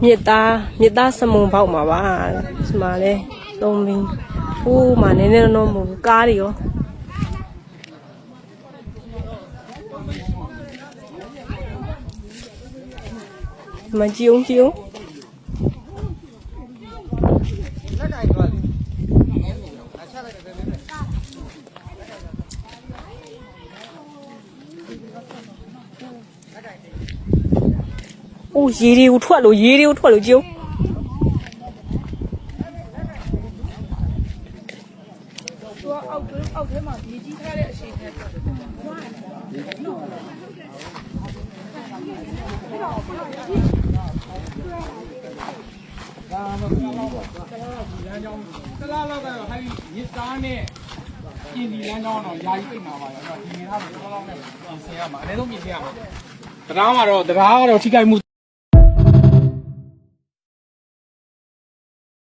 မြစ်သားစမုံပေါက်မှာပါဒီမှာလဲသုံးပြီးဟိုးမှာနည်းနည်းတော့မဟုတ်ဘူးကားတွေရောမကြည့်အောင်အိုးရေတွေကိုထွက်လို့ကြည့်အောက်ထဲမှာမြေကြီးထားတဲ့အချိန်နဲ့ထွက်တယ်။ဒါမှမဟုတ်ဘူး။လမ်းကြောင်းကလာလောက်ကတော့ဟိုင်းရစ်သားနဲ့ပြင်ဒီလမ်းကြောင်းတော့ယာယီပြင်မှာပါရော။ဒီနေရာမှာတော့လောက်နဲ့ပြင်ဆင်ရမှာအနည်းဆုံးပြင်ဆင်ရမှာ။တရားကတော့ထိခိုက်မှု